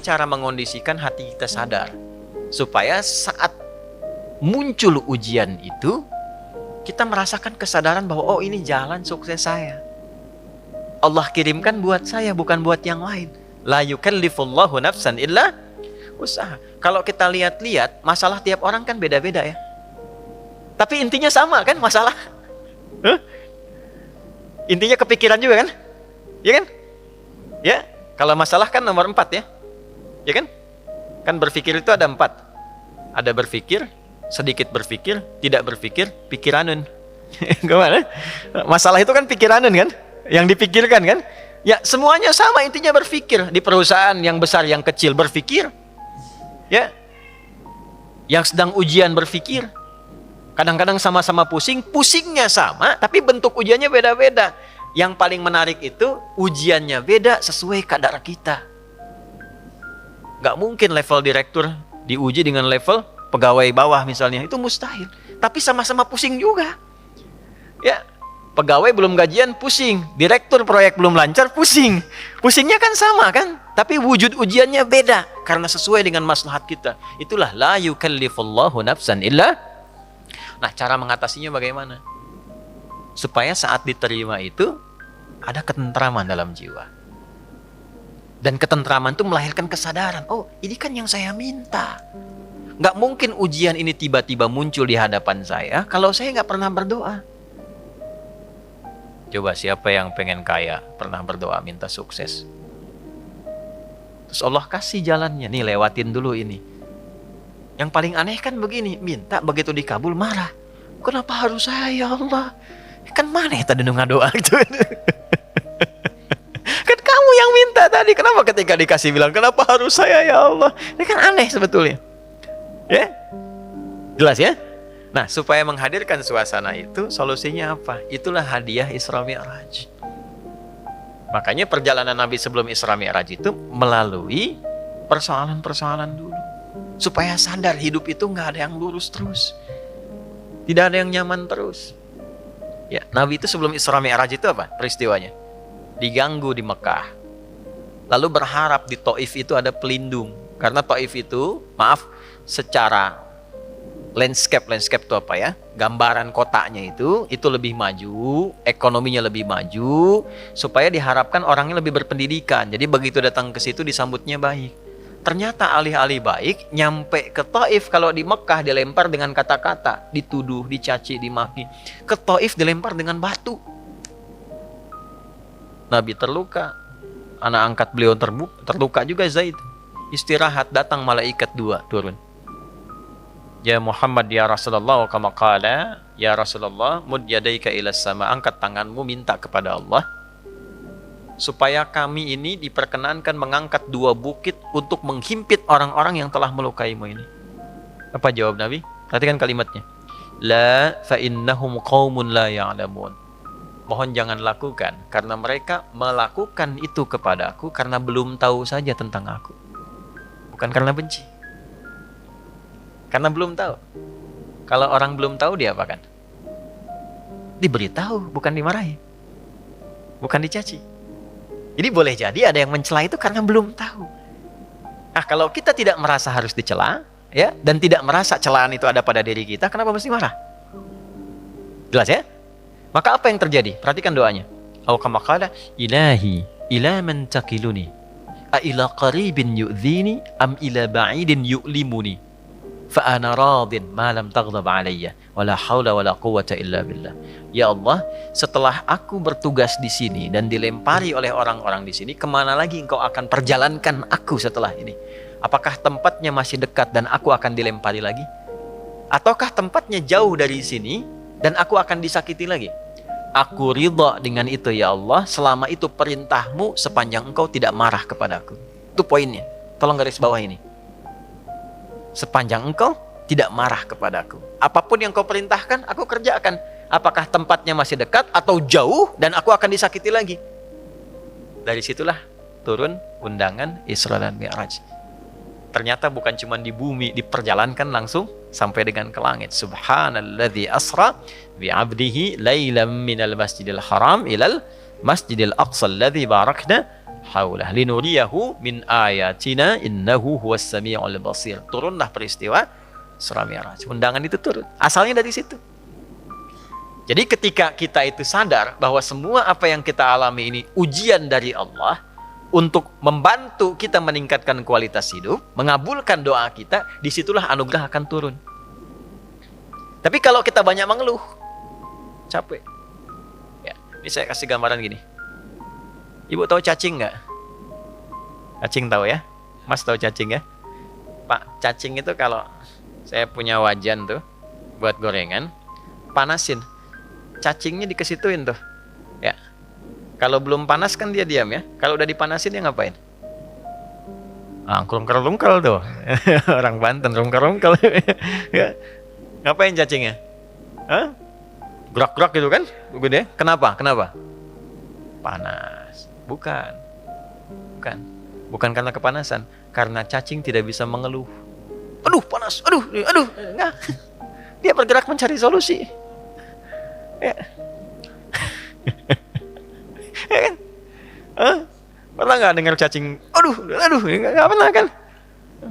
cara mengondisikan hati kita sadar supaya saat muncul ujian itu kita merasakan kesadaran bahwa oh, ini jalan sukses saya. Allah kirimkan buat saya, bukan buat yang lain. La yukallifullahu nafsan illa usaha. Kalau kita lihat-lihat, masalah tiap orang kan beda-beda ya. Tapi intinya sama kan masalah? Intinya kepikiran juga kan? Ya kan? Ya, kalau masalah kan nomor 4 ya. Ya kan? Kan berpikir itu ada 4. Ada berpikir, sedikit berpikir, tidak berpikir, pikiranun. Gimana? Masalah itu kan pikiranun kan? Yang dipikirkan kan? Ya, semuanya sama, intinya berpikir. Di perusahaan yang besar, yang kecil berpikir. Ya. Yang sedang ujian berpikir. Kadang-kadang sama-sama pusing, pusingnya sama, tapi bentuk ujiannya beda-beda. Yang paling menarik itu ujiannya beda sesuai kadar kita. Gak mungkin level direktur diuji dengan level pegawai bawah misalnya, itu mustahil. Tapi sama-sama pusing juga. Ya, pegawai belum gajian pusing, direktur proyek belum lancar pusing. Pusingnya kan sama kan, tapi wujud ujiannya beda karena sesuai dengan maslahat kita. Itulah la yukallifullahu nafsan illa. Nah, cara mengatasinya bagaimana? Supaya saat diterima itu ada ketentraman dalam jiwa. Dan ketentraman itu melahirkan kesadaran, oh, ini kan yang saya minta. Nggak mungkin ujian ini tiba-tiba muncul di hadapan saya kalau saya nggak pernah berdoa. Coba siapa yang pengen kaya pernah berdoa minta sukses? Terus Allah kasih jalannya, nih lewatin dulu ini. Yang paling aneh kan begini, minta begitu dikabul marah. Kenapa harus saya ya Allah? Kan mana ya tadi doa gitu. Kan kamu yang minta tadi, kenapa ketika dikasih bilang kenapa harus saya ya Allah? Ini kan aneh sebetulnya. Ya? Jelas ya? Nah, supaya menghadirkan suasana itu, solusinya apa? Itulah hadiah Isra Mi'raj. Makanya perjalanan Nabi sebelum Isra Mi'raj itu melalui persoalan-persoalan dulu. Supaya sadar hidup itu nggak ada yang lurus terus. Tidak ada yang nyaman terus. Ya, Nabi itu sebelum Isra Mi'raj itu apa peristiwanya? Diganggu di Mekah. Lalu berharap di Taif itu ada pelindung. Karena Taif itu, maaf, secara landscape itu apa ya? Gambaran kotanya itu lebih maju, ekonominya lebih maju, supaya diharapkan orangnya lebih berpendidikan. Jadi begitu datang ke situ disambutnya baik. Ternyata alih-alih baik, nyampe ke Taif, kalau di Mekah dilempar dengan kata-kata, dituduh, dicaci, dimaki. Ke Taif dilempar dengan batu. Nabi terluka, anak angkat beliau terluka juga Zaid. Istirahat, datang malaikat 2 turun. Ya Muhammad ya Rasulullah, kama qala, ya Rasulullah, mud yadaika ila sama, angkat tanganmu minta kepada Allah supaya kami ini diperkenankan mengangkat 2 bukit untuk menghimpit orang-orang yang telah melukaimu ini. Apa jawab Nabi? Perhatikan kalimatnya. La fa innahum qaumun la ya'lamun. Mohon jangan lakukan, karena mereka melakukan itu kepadaku karena belum tahu saja tentang aku. Bukan karena benci. Karena belum tahu. Kalau orang belum tahu dia apakan? Diberitahu, bukan dimarahi. Bukan dicaci. Jadi boleh jadi ada yang mencela itu karena belum tahu. Nah, kalau kita tidak merasa harus dicela, ya, dan tidak merasa celaan itu ada pada diri kita, kenapa mesti marah? Jelas ya? Maka apa yang terjadi? Perhatikan doanya. Aw kama qala ilahi ila man taqiluni a ila qaribin yu'dhini am ila ba'idin yu'limuni fa ana radin ma lam taghdab alayya wala haula wala quwwata illa billah. Ya Allah, setelah aku bertugas di sini dan dilempari oleh orang-orang di sini, kemana lagi engkau akan perjalankan aku setelah ini? Apakah tempatnya masih dekat dan aku akan dilempari lagi? Ataukah tempatnya jauh dari sini dan aku akan disakiti lagi? Aku ridha dengan itu ya Allah, selama itu perintahmu sepanjang engkau tidak marah kepadaku. Itu poinnya, tolong garis bawah ini. Sepanjang engkau tidak marah kepadaku, apapun yang kau perintahkan aku kerjakan. Apakah tempatnya masih dekat atau jauh dan aku akan disakiti lagi? Dari situlah turun undangan Isra dan Mi'raj. Ternyata bukan cuma di bumi, diperjalankan langsung sampai dengan ke langit. Subhanalladzi asra bi'abdihi lailam minal masjidil haram ilal masjidil aqsa alladzi barakna haulah linuriyahu min ayatina innahu huwas samiul basir. Turunlah peristiwa Isra Mi'raj. Undangan itu turun. Asalnya dari situ. Jadi ketika kita itu sadar bahwa semua apa yang kita alami ini ujian dari Allah untuk membantu kita meningkatkan kualitas hidup, mengabulkan doa kita, disitulah anugerah akan turun. Tapi kalau kita banyak mengeluh, capek. Ya, ini saya kasih gambaran gini. Ibu tahu cacing nggak? Cacing tahu ya? Mas tahu cacing ya? Pak, cacing itu kalau saya punya wajan tuh buat gorengan, panasin. Cacingnya dikesituin tuh. Ya. Kalau belum panas kan dia diam ya. Kalau udah dipanasin dia ngapain? Rungkel-rungkel tuh. Orang Banten rungkel-rungkel. Ya. Ngapain cacingnya? Hah? Gerak-gerak gitu kan? Gede. Kenapa? Kenapa? Panas. Bukan. Bukan karena kepanasan. Karena cacing tidak bisa mengeluh. Aduh, panas. Aduh. Enggak. Dia bergerak mencari solusi. Ya. Ya kan? Pernah nggak dengar cacing? Aduh, nggak pernah kan?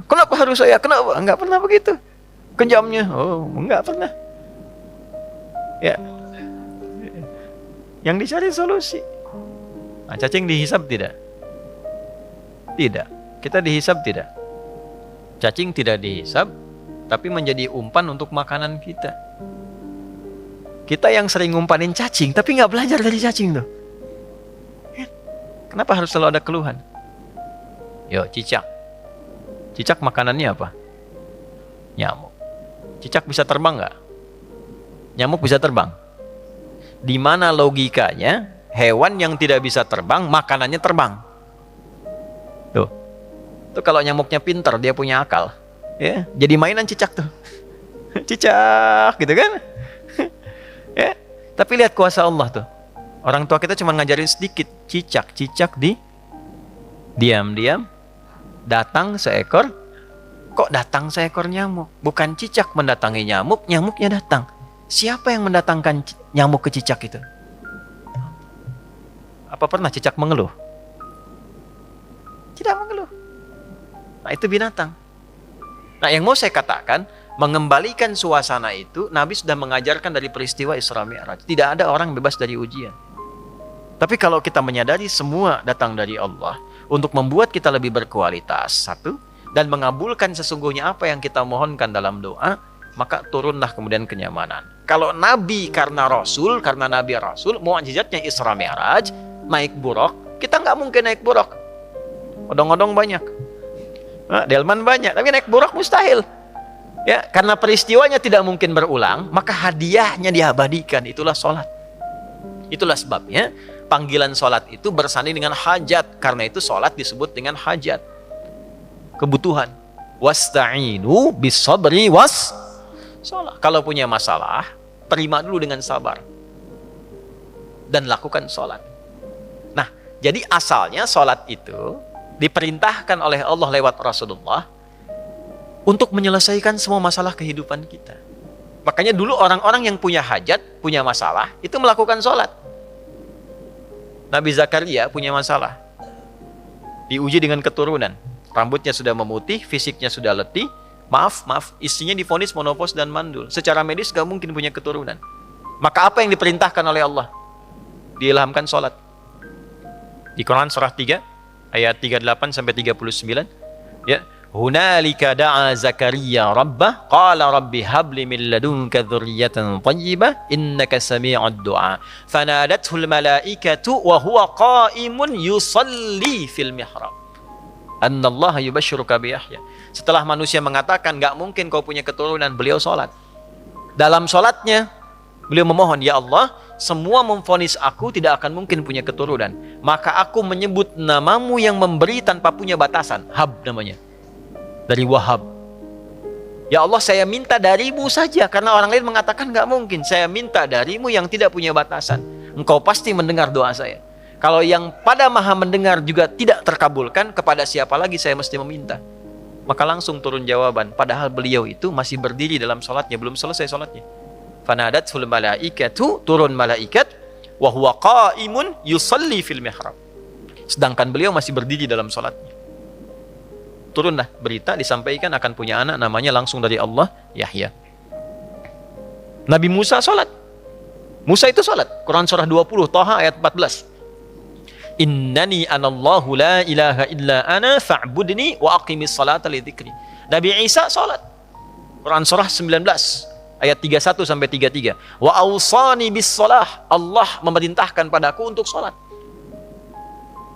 Kenapa harus saya? Kenapa? Nggak pernah begitu. Kejamnya, nggak pernah. Ya. Yang dicari solusi. Nah, cacing dihisap tidak? Tidak. Kita dihisap tidak? Cacing tidak dihisap, tapi menjadi umpan untuk makanan kita. Kita yang sering ngumpanin cacing, tapi nggak belajar dari cacing tuh. Kenapa harus selalu ada keluhan? Yo, cicak. Cicak makanannya apa? Nyamuk. Cicak bisa terbang nggak? Nyamuk bisa terbang. Di mana logikanya hewan yang tidak bisa terbang, makanannya terbang? Tuh. Tuh kalau nyamuknya pintar, dia punya akal. Ya, jadi mainan cicak tuh. Cicak, gitu kan? Ya, tapi lihat kuasa Allah tuh. Orang tua kita cuma ngajarin sedikit, cicak diam-diam datang seekor. Kok datang seekor nyamuk? Bukan cicak mendatangi nyamuk, nyamuknya datang. Siapa yang mendatangkan nyamuk ke cicak itu? Apa pernah cicak mengeluh? Tidak mengeluh. Nah, itu binatang. Nah, yang mau saya katakan, mengembalikan suasana itu, Nabi sudah mengajarkan dari peristiwa Isra Mi'raj. Tidak ada orang bebas dari ujian. Tapi kalau kita menyadari semua datang dari Allah untuk membuat kita lebih berkualitas, satu, dan mengabulkan sesungguhnya apa yang kita mohonkan dalam doa, maka turunlah kemudian kenyamanan. Kalau Nabi karena Rasul, karena Nabi Rasul, mu'jizatnya Isra Mi'raj, naik buruk, kita nggak mungkin naik buruk. Odong-odong banyak, delman banyak, tapi naik buruk mustahil. Ya, karena peristiwanya tidak mungkin berulang, maka hadiahnya diabadikan, itulah sholat. Itulah sebabnya panggilan sholat itu bersanding dengan hajat. Karena itu sholat disebut dengan hajat, kebutuhan. Wasta'inu bisabri was sholat. Kalau punya masalah, terima dulu dengan sabar dan lakukan sholat. Nah, jadi asalnya sholat itu diperintahkan oleh Allah lewat Rasulullah untuk menyelesaikan semua masalah kehidupan kita. Makanya dulu orang-orang yang punya hajat, punya masalah, itu melakukan sholat. Nabi Zakaria punya masalah, diuji dengan keturunan. Rambutnya sudah memutih, fisiknya sudah letih. Maaf, istrinya divonis menopause dan mandul. Secara medis gak mungkin punya keturunan. Maka apa yang diperintahkan oleh Allah? Diilhamkan sholat. Di Quran surah 3, ayat 38-39. Ya, hunalika da'a Zakaria rabbah qala rabbi habli min ladunka dzurriyyatan thayyibah innaka sami'ud du'a fanadathul malaikatu wa huwa qa'imun yusalli fil mihrab annallaha yubashshiruka bi Yahya. Setelah manusia mengatakan enggak mungkin kau punya keturunan, beliau salat. Dalam salatnya beliau memohon, ya Allah, semua memvonis aku tidak akan mungkin punya keturunan, maka aku menyebut namamu yang memberi tanpa punya batasan. Hab namanya, dari Wahab. Ya Allah, saya minta darimu saja, karena orang lain mengatakan nggak mungkin. Saya minta darimu yang tidak punya batasan. Engkau pasti mendengar doa saya. Kalau yang pada maha mendengar juga tidak terkabulkan, kepada siapa lagi saya mesti meminta? Maka langsung turun jawaban, padahal beliau itu masih berdiri dalam sholatnya, belum selesai sholatnya. Fanadathul malaikatu, turun malaikat, wa huwa qa'imun yusalli fil mihrab. sedangkan beliau masih berdiri dalam sholatnya. Turunlah berita, disampaikan akan punya anak, namanya langsung dari Allah, Yahya. Nabi Musa sholat. Musa itu sholat. Quran surah 20, Taha ayat 14. Innani anallahu la ilaha illa ana fa'budni wa aqimis salata li dzikri. Nabi Isa sholat. Quran surah 19 ayat 31 sampai 33. Wa awsani bis shalah. Allah memerintahkan padaku untuk sholat.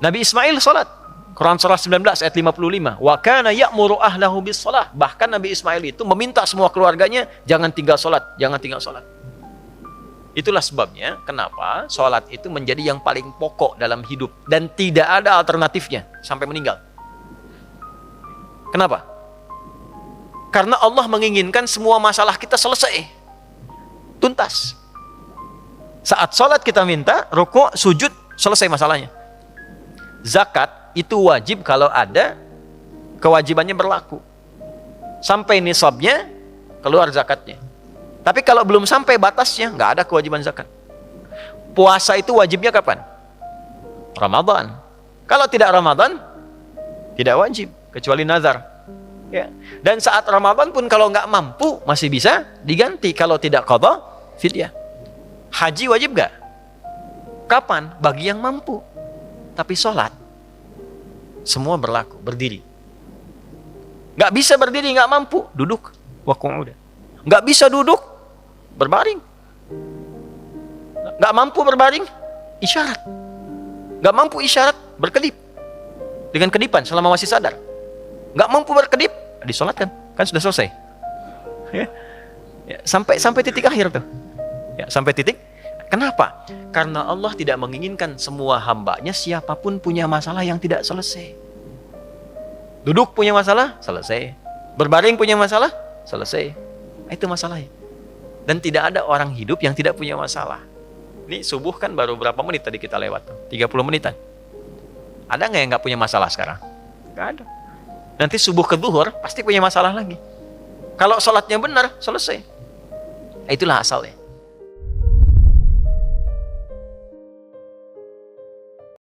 Nabi Ismail sholat. Quran surah 19 ayat 55. Wa kana ya'muru ahlahu bis shalah. Bahkan Nabi Ismail itu meminta semua keluarganya jangan tinggal sholat, jangan tinggal sholat. Itulah sebabnya kenapa sholat itu menjadi yang paling pokok dalam hidup dan tidak ada alternatifnya sampai meninggal. Kenapa? Karena Allah menginginkan semua masalah kita selesai, tuntas. Saat sholat kita minta, rukuk, sujud, selesai masalahnya. Zakat itu wajib kalau ada kewajibannya berlaku. Sampai nisabnya, keluar zakatnya. Tapi kalau belum sampai batasnya, nggak ada kewajiban zakat. Puasa itu wajibnya kapan? Ramadan. Kalau tidak Ramadan, tidak wajib, kecuali nazar. Ya. Dan saat Ramadan pun kalau nggak mampu, masih bisa diganti. Kalau tidak qadha, fidyah. Haji wajib nggak? Kapan? Bagi yang mampu. Tapi sholat, semua berlaku, berdiri. Nggak bisa berdiri, nggak mampu, duduk. Waqu'uda. Nggak bisa duduk, berbaring. Nggak mampu berbaring, isyarat. Nggak mampu isyarat, berkedip. Dengan kedipan selama masih sadar. Nggak mampu berkedip, disolatkan. Kan sudah selesai. Ya. Ya, sampai titik akhir tuh. Ya, sampai titik. Kenapa? Karena Allah tidak menginginkan semua hambanya siapapun punya masalah yang tidak selesai. Duduk punya masalah, selesai. Berbaring punya masalah, selesai. Itu masalahnya. Dan tidak ada orang hidup yang tidak punya masalah. Ini subuh kan baru berapa menit tadi kita lewat? 30 menitan. Ada nggak yang nggak punya masalah sekarang? Nggak ada. Nanti subuh ke zuhur pasti punya masalah lagi. Kalau sholatnya benar, selesai. Itulah asalnya.